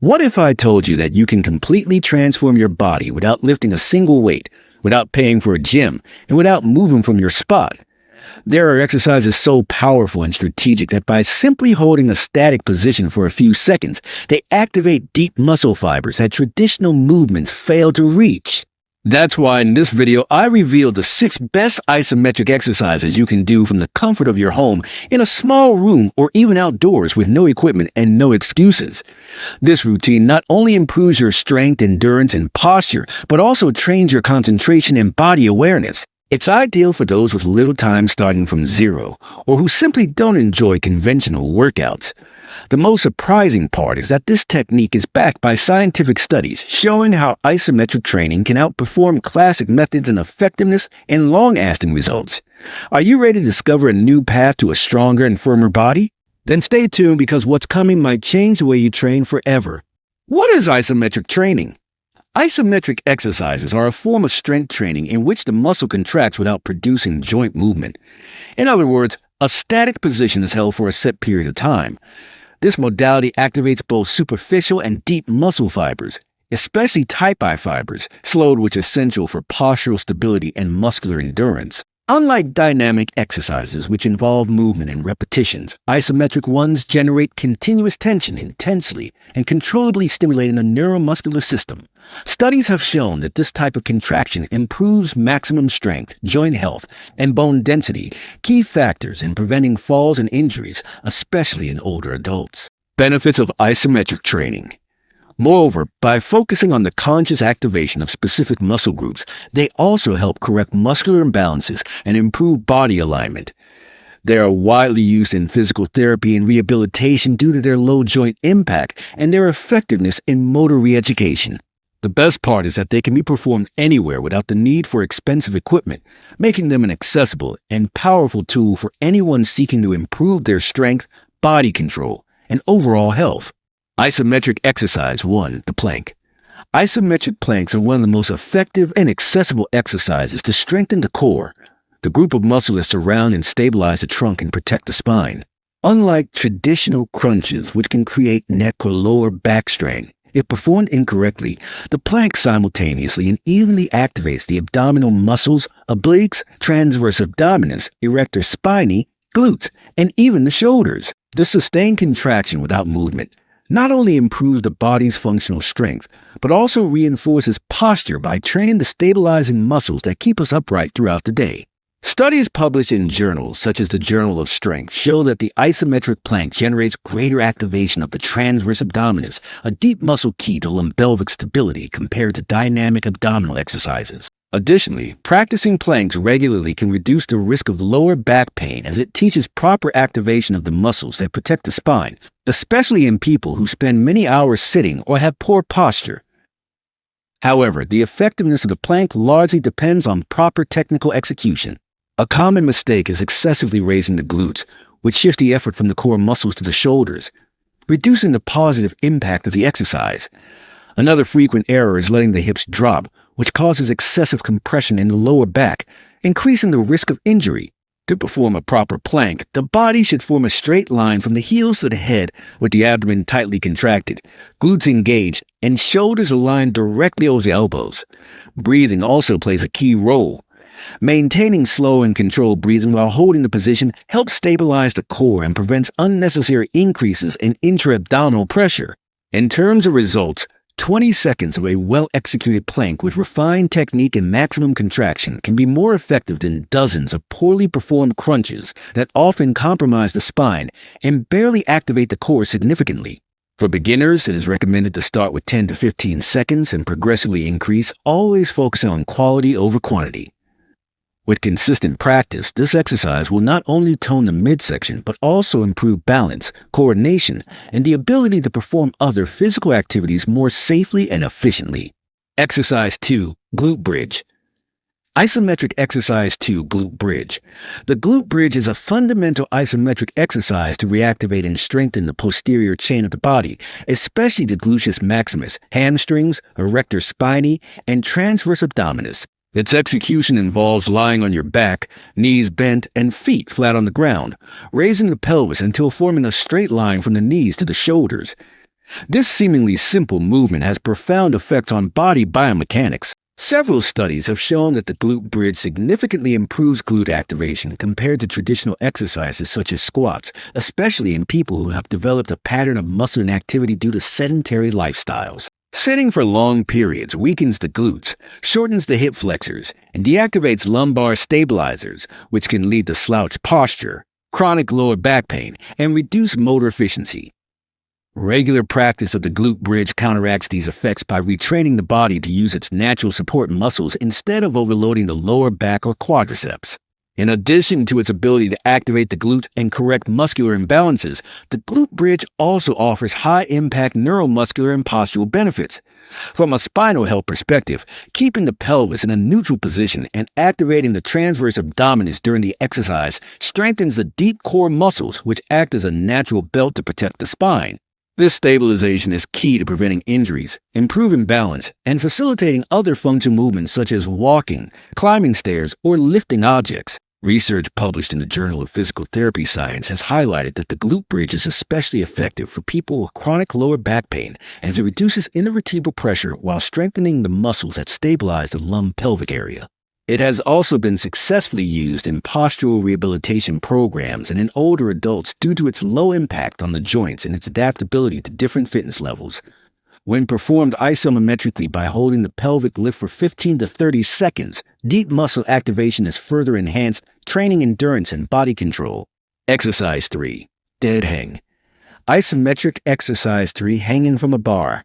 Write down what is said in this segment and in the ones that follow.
What if I told you that you can completely transform your body without lifting a single weight, without paying for a gym, and without moving from your spot? There are exercises so powerful and strategic that by simply holding a static position for a few seconds, they activate deep muscle fibers that traditional movements fail to reach. That's why in this video, I revealed the 6 best isometric exercises you can do from the comfort of your home in a small room or even outdoors with no equipment and no excuses. This routine not only improves your strength, endurance, and posture, but also trains your concentration and body awareness. It's ideal for those with little time starting from zero, or who simply don't enjoy conventional workouts. The most surprising part is that this technique is backed by scientific studies showing how isometric training can outperform classic methods in effectiveness and long-lasting results. Are you ready to discover a new path to a stronger and firmer body? Then stay tuned because what's coming might change the way you train forever. What is isometric training? Isometric exercises are a form of strength training in which the muscle contracts without producing joint movement. In other words, a static position is held for a set period of time. This modality activates both superficial and deep muscle fibers, especially type I fibers, slowed which is essential for postural stability and muscular endurance. Unlike dynamic exercises which involve movement and repetitions, isometric ones generate continuous tension intensely and controllably stimulating the neuromuscular system. Studies have shown that this type of contraction improves maximum strength, joint health, and bone density, key factors in preventing falls and injuries, especially in older adults. Benefits of isometric training. Moreover, by focusing on the conscious activation of specific muscle groups, they also help correct muscular imbalances and improve body alignment. They are widely used in physical therapy and rehabilitation due to their low joint impact and their effectiveness in motor re-education. The best part is that they can be performed anywhere without the need for expensive equipment, making them an accessible and powerful tool for anyone seeking to improve their strength, body control, and overall health. Isometric exercise 1. The plank. Isometric planks are one of the most effective and accessible exercises to strengthen the core, the group of muscles that surround and stabilize the trunk and protect the spine. Unlike traditional crunches, which can create neck or lower back strain, if performed incorrectly, the plank simultaneously and evenly activates the abdominal muscles, obliques, transverse abdominis, erector spinae, glutes, and even the shoulders. The sustained contraction without movement not only improves the body's functional strength, but also reinforces posture by training the stabilizing muscles that keep us upright throughout the day. Studies published in journals such as the Journal of Strength show that the isometric plank generates greater activation of the transverse abdominis, a deep muscle key to lumbelvic stability compared to dynamic abdominal exercises. Additionally, practicing planks regularly can reduce the risk of lower back pain as it teaches proper activation of the muscles that protect the spine, especially in people who spend many hours sitting or have poor posture. However, the effectiveness of the plank largely depends on proper technical execution. A common mistake is excessively raising the glutes, which shift the effort from the core muscles to the shoulders, reducing the positive impact of the exercise. Another frequent error is letting the hips drop, which causes excessive compression in the lower back, increasing the risk of injury. To perform a proper plank, the body should form a straight line from the heels to the head with the abdomen tightly contracted, glutes engaged, and shoulders aligned directly over the elbows. Breathing also plays a key role. Maintaining slow and controlled breathing while holding the position helps stabilize the core and prevents unnecessary increases in intra-abdominal pressure. In terms of results, 20 seconds of a well-executed plank with refined technique and maximum contraction can be more effective than dozens of poorly performed crunches that often compromise the spine and barely activate the core significantly. For beginners, it is recommended to start with 10 to 15 seconds and progressively increase, always focusing on quality over quantity. With consistent practice, this exercise will not only tone the midsection, but also improve balance, coordination, and the ability to perform other physical activities more safely and efficiently. Exercise 2. Glute Bridge. Isometric exercise 2. Glute Bridge. The glute bridge is a fundamental isometric exercise to reactivate and strengthen the posterior chain of the body, especially the gluteus maximus, hamstrings, erector spinae, and transverse abdominis. Its execution involves lying on your back, knees bent, and feet flat on the ground, raising the pelvis until forming a straight line from the knees to the shoulders. This seemingly simple movement has profound effects on body biomechanics. Several studies have shown that the glute bridge significantly improves glute activation compared to traditional exercises such as squats, especially in people who have developed a pattern of muscle inactivity due to sedentary lifestyles. Sitting for long periods weakens the glutes, shortens the hip flexors, and deactivates lumbar stabilizers, which can lead to slouch posture, chronic lower back pain, and reduced motor efficiency. Regular practice of the glute bridge counteracts these effects by retraining the body to use its natural support muscles instead of overloading the lower back or quadriceps. In addition to its ability to activate the glutes and correct muscular imbalances, the glute bridge also offers high-impact neuromuscular and postural benefits. From a spinal health perspective, keeping the pelvis in a neutral position and activating the transverse abdominis during the exercise strengthens the deep core muscles, which act as a natural belt to protect the spine. This stabilization is key to preventing injuries, improving balance, and facilitating other functional movements such as walking, climbing stairs, or lifting objects. Research published in the Journal of Physical Therapy Science has highlighted that the glute bridge is especially effective for people with chronic lower back pain as it reduces intervertebral pressure while strengthening the muscles that stabilize the lumbar-pelvic area. It has also been successfully used in postural rehabilitation programs and in older adults due to its low impact on the joints and its adaptability to different fitness levels. When performed isometrically by holding the pelvic lift for 15 to 30 seconds, deep muscle activation is further enhanced, training endurance and body control. Exercise 3. Dead hang. Isometric exercise 3, hanging from a bar.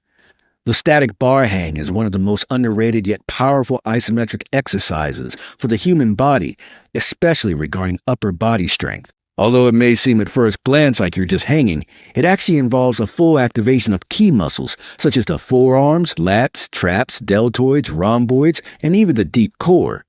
The static bar hang is one of the most underrated yet powerful isometric exercises for the human body, especially regarding upper body strength. Although it may seem at first glance like you're just hanging, it actually involves a full activation of key muscles such as the forearms, lats, traps, deltoids, rhomboids, and even the deep core.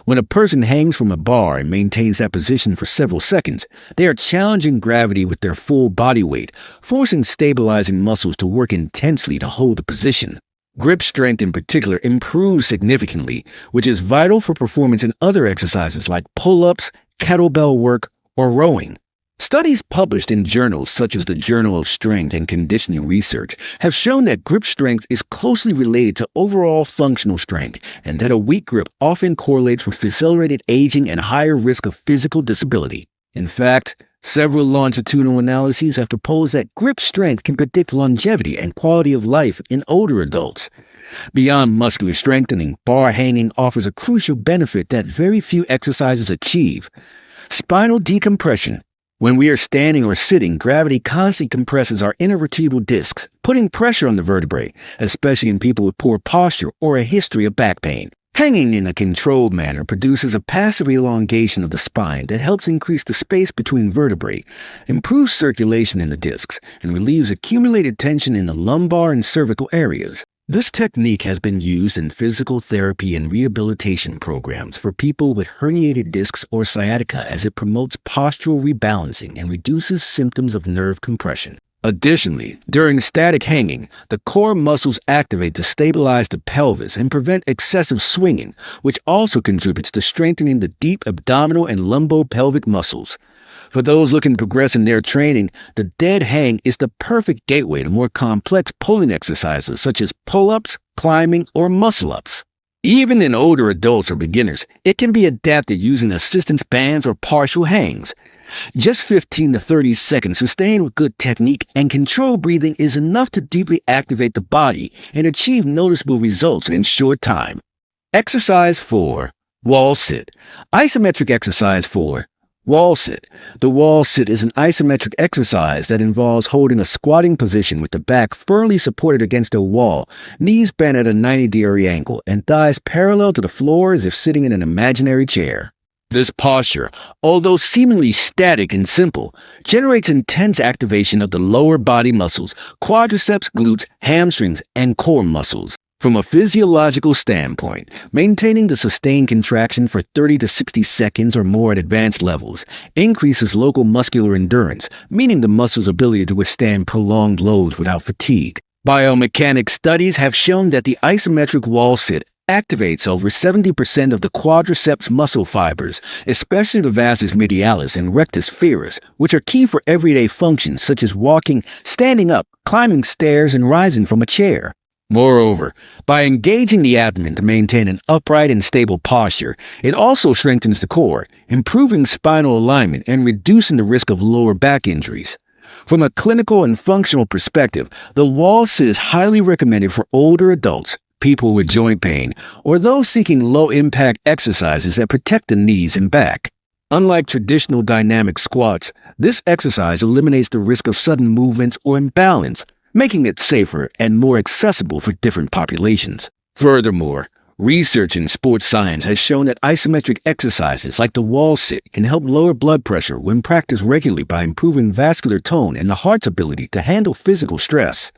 When a person hangs from a bar and maintains that position for several seconds, they are challenging gravity with their full body weight, forcing stabilizing muscles to work intensely to hold the position. Grip strength in particular improves significantly, which is vital for performance in other exercises like pull-ups, kettlebell work, or rowing. Studies published in journals such as the Journal of Strength and Conditioning Research have shown that grip strength is closely related to overall functional strength and that a weak grip often correlates with accelerated aging and higher risk of physical disability. In fact, several longitudinal analyses have proposed that grip strength can predict longevity and quality of life in older adults. Beyond muscular strengthening, bar hanging offers a crucial benefit that very few exercises achieve: spinal decompression. When we are standing or sitting, gravity constantly compresses our intervertebral discs, putting pressure on the vertebrae, especially in people with poor posture or a history of back pain. Hanging in a controlled manner produces a passive elongation of the spine that helps increase the space between vertebrae, improves circulation in the discs, and relieves accumulated tension in the lumbar and cervical areas. This technique has been used in physical therapy and rehabilitation programs for people with herniated discs or sciatica as it promotes postural rebalancing and reduces symptoms of nerve compression. Additionally, during static hanging, the core muscles activate to stabilize the pelvis and prevent excessive swinging, which also contributes to strengthening the deep abdominal and lumbo-pelvic muscles. For those looking to progress in their training, the dead hang is the perfect gateway to more complex pulling exercises such as pull-ups, climbing, or muscle-ups. Even in older adults or beginners, it can be adapted using assistance bands or partial hangs. Just 15 to 30 seconds sustained with good technique and controlled breathing is enough to deeply activate the body and achieve noticeable results in short time. Exercise 4. Wall sit. Isometric exercise 4. Wall sit. The wall sit is an isometric exercise that involves holding a squatting position with the back firmly supported against a wall, knees bent at a 90-degree angle, and thighs parallel to the floor as if sitting in an imaginary chair. This posture, although seemingly static and simple, generates intense activation of the lower body muscles, quadriceps, glutes, hamstrings, and core muscles. From a physiological standpoint, maintaining the sustained contraction for 30 to 60 seconds or more at advanced levels increases local muscular endurance, meaning the muscle's ability to withstand prolonged loads without fatigue. Biomechanics studies have shown that the isometric wall sit activates over 70% of the quadriceps muscle fibers, especially the vastus medialis and rectus ferus, which are key for everyday functions such as walking, standing up, climbing stairs, and rising from a chair. Moreover, by engaging the abdomen to maintain an upright and stable posture, it also strengthens the core, improving spinal alignment and reducing the risk of lower back injuries. From a clinical and functional perspective, the wall sit is highly recommended for older adults, people with joint pain, or those seeking low-impact exercises that protect the knees and back. Unlike traditional dynamic squats, this exercise eliminates the risk of sudden movements or imbalance, making it safer and more accessible for different populations. Furthermore, research in sports science has shown that isometric exercises like the wall sit can help lower blood pressure when practiced regularly by improving vascular tone and the heart's ability to handle physical stress.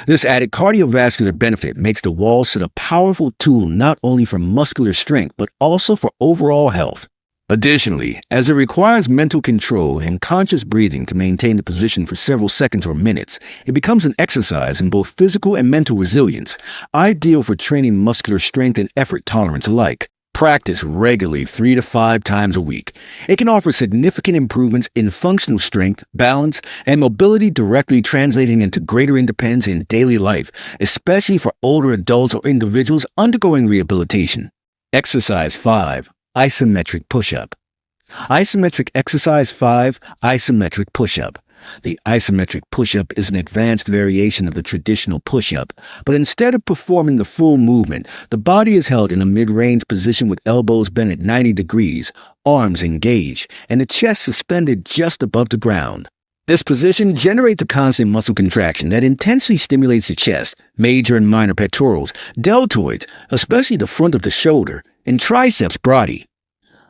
This added cardiovascular benefit makes the wall sit a powerful tool not only for muscular strength but also for overall health. Additionally, as it requires mental control and conscious breathing to maintain the position for several seconds or minutes, it becomes an exercise in both physical and mental resilience, ideal for training muscular strength and effort tolerance alike. Practice regularly 3 to 5 times a week. It can offer significant improvements in functional strength, balance, and mobility, directly translating into greater independence in daily life, especially for older adults or individuals undergoing rehabilitation. Exercise 5. Isometric push-up. Isometric exercise 5. Isometric push-up. The isometric push-up is an advanced variation of the traditional push-up, but instead of performing the full movement, the body is held in a mid-range position with elbows bent at 90 degrees, arms engaged, and the chest suspended just above the ground. This position generates a constant muscle contraction that intensely stimulates the chest, major and minor pectorals, deltoids, especially the front of the shoulder, and triceps brachii.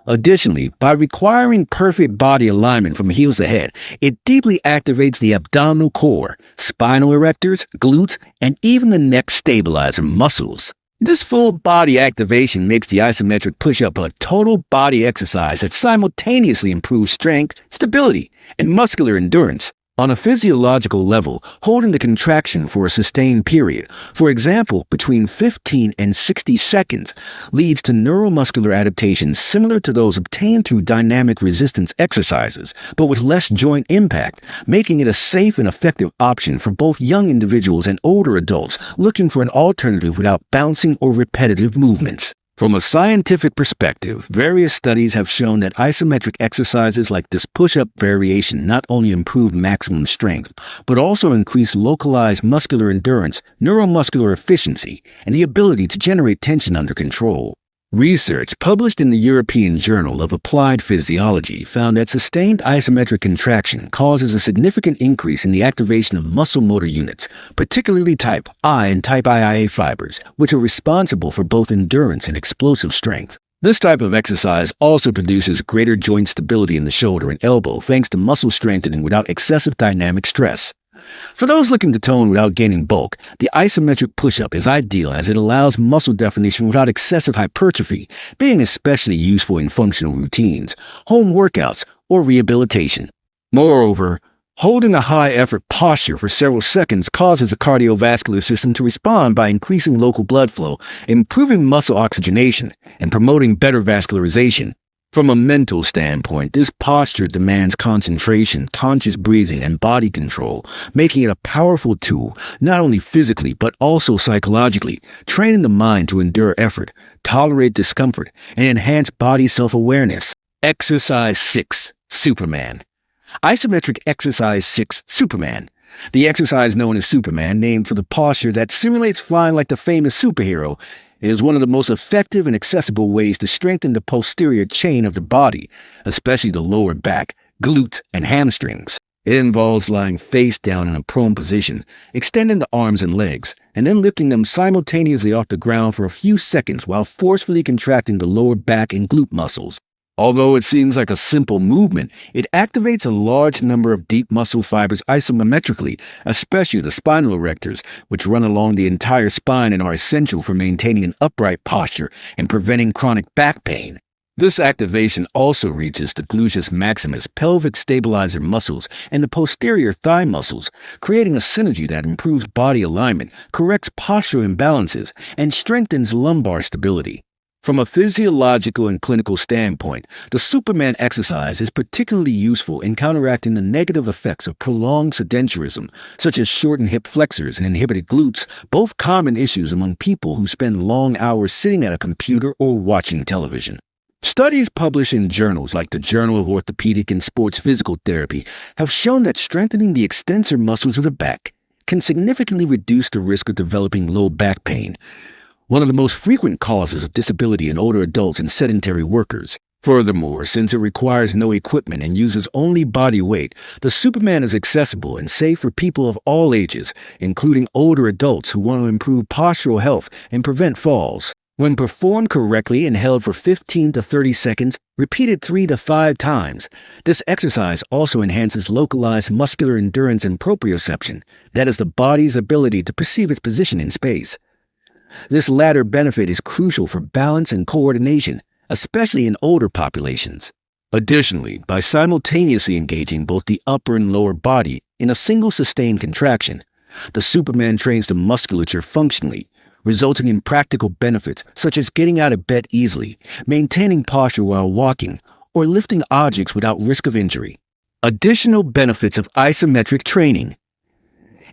Additionally, by requiring perfect body alignment from heels to head, it deeply activates the abdominal core, spinal erectors, glutes, and even the neck stabilizer muscles. This full body activation makes the isometric push-up a total body exercise that simultaneously improves strength, stability, and muscular endurance. On a physiological level, holding the contraction for a sustained period, for example, between 15 and 60 seconds, leads to neuromuscular adaptations similar to those obtained through dynamic resistance exercises, but with less joint impact, making it a safe and effective option for both young individuals and older adults looking for an alternative without bouncing or repetitive movements. From a scientific perspective, various studies have shown that isometric exercises like this push-up variation not only improve maximum strength, but also increase localized muscular endurance, neuromuscular efficiency, and the ability to generate tension under control. Research published in the European Journal of Applied Physiology found that sustained isometric contraction causes a significant increase in the activation of muscle motor units, particularly type I and type IIA fibers, which are responsible for both endurance and explosive strength. This type of exercise also produces greater joint stability in the shoulder and elbow thanks to muscle strengthening without excessive dynamic stress. For those looking to tone without gaining bulk, the isometric push-up is ideal as it allows muscle definition without excessive hypertrophy, being especially useful in functional routines, home workouts, or rehabilitation. Moreover, holding a high-effort posture for several seconds causes the cardiovascular system to respond by increasing local blood flow, improving muscle oxygenation, and promoting better vascularization. From a mental standpoint, this posture demands concentration, conscious breathing, and body control, making it a powerful tool, not only physically but also psychologically, training the mind to endure effort, tolerate discomfort, and enhance body self-awareness. Exercise 6. Superman. Isometric Exercise 6. Superman. The exercise known as Superman, named for the posture that simulates flying like the famous superhero, is one of the most effective and accessible ways to strengthen the posterior chain of the body, especially the lower back, glutes, and hamstrings. It involves lying face down in a prone position, extending the arms and legs, and then lifting them simultaneously off the ground for a few seconds while forcefully contracting the lower back and glute muscles. Although it seems like a simple movement, it activates a large number of deep muscle fibers isometrically, especially the spinal erectors, which run along the entire spine and are essential for maintaining an upright posture and preventing chronic back pain. This activation also reaches the gluteus maximus pelvic stabilizer muscles and the posterior thigh muscles, creating a synergy that improves body alignment, corrects postural imbalances, and strengthens lumbar stability. From a physiological and clinical standpoint, the Superman exercise is particularly useful in counteracting the negative effects of prolonged sedentarism, such as shortened hip flexors and inhibited glutes, both common issues among people who spend long hours sitting at a computer or watching television. Studies published in journals like the Journal of Orthopedic and Sports Physical Therapy have shown that strengthening the extensor muscles of the back can significantly reduce the risk of developing low back pain, one of the most frequent causes of disability in older adults and sedentary workers. Furthermore, since it requires no equipment and uses only body weight, the Superman is accessible and safe for people of all ages, including older adults who want to improve postural health and prevent falls. When performed correctly and held for 15 to 30 seconds, repeated 3 to 5 times, this exercise also enhances localized muscular endurance and proprioception, that is the body's ability to perceive its position in space. This latter benefit is crucial for balance and coordination, especially in older populations. Additionally, by simultaneously engaging both the upper and lower body in a single sustained contraction, the Superman trains the musculature functionally, resulting in practical benefits such as getting out of bed easily, maintaining posture while walking, or lifting objects without risk of injury. Additional benefits of isometric training.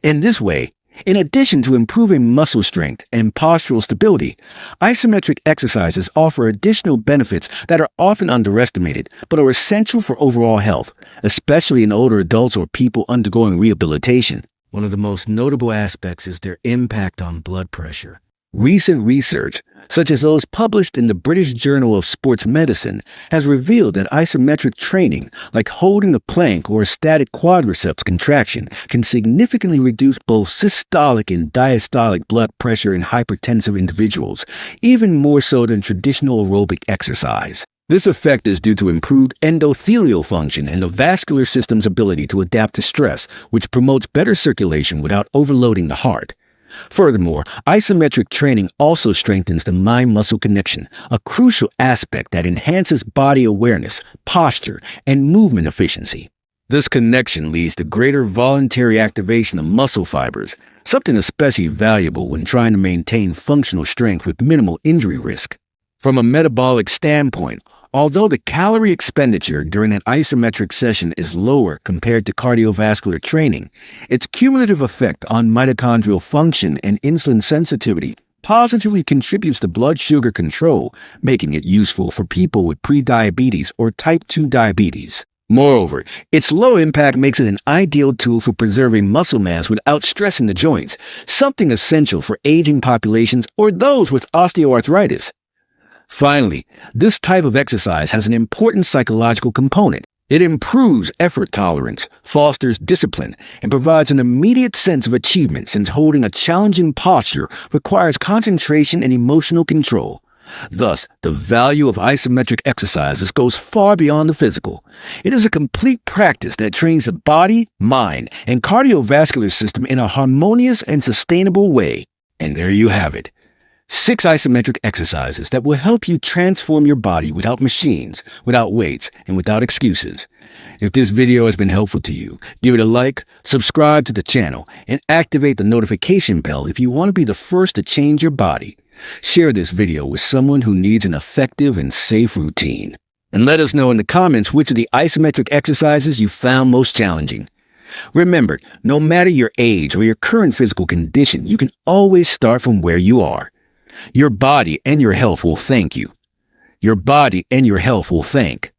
In this way, in addition to improving muscle strength and postural stability, isometric exercises offer additional benefits that are often underestimated but are essential for overall health, especially in older adults or people undergoing rehabilitation. One of the most notable aspects is their impact on blood pressure. Recent research, such as those published in the British Journal of Sports Medicine, has revealed that isometric training, like holding a plank or a static quadriceps contraction, can significantly reduce both systolic and diastolic blood pressure in hypertensive individuals, even more so than traditional aerobic exercise. This effect is due to improved endothelial function and the vascular system's ability to adapt to stress, which promotes better circulation without overloading the heart. Furthermore, isometric training also strengthens the mind-muscle connection, a crucial aspect that enhances body awareness, posture, and movement efficiency. This connection leads to greater voluntary activation of muscle fibers, something especially valuable when trying to maintain functional strength with minimal injury risk. From a metabolic standpoint, although the calorie expenditure during an isometric session is lower compared to cardiovascular training, its cumulative effect on mitochondrial function and insulin sensitivity positively contributes to blood sugar control, making it useful for people with prediabetes or type 2 diabetes. Moreover, its low impact makes it an ideal tool for preserving muscle mass without stressing the joints, something essential for aging populations or those with osteoarthritis. Finally, this type of exercise has an important psychological component. It improves effort tolerance, fosters discipline, and provides an immediate sense of achievement since holding a challenging posture requires concentration and emotional control. Thus, the value of isometric exercises goes far beyond the physical. It is a complete practice that trains the body, mind, and cardiovascular system in a harmonious and sustainable way. And there you have it. 6 isometric exercises that will help you transform your body without machines, without weights, and without excuses. If this video has been helpful to you, give it a like, subscribe to the channel, and activate the notification bell if you want to be the first to change your body. Share this video with someone who needs an effective and safe routine. And let us know in the comments which of the isometric exercises you found most challenging. Remember, no matter your age or your current physical condition, you can always start from where you are. Your body and your health will thank you. Your body and your health will thank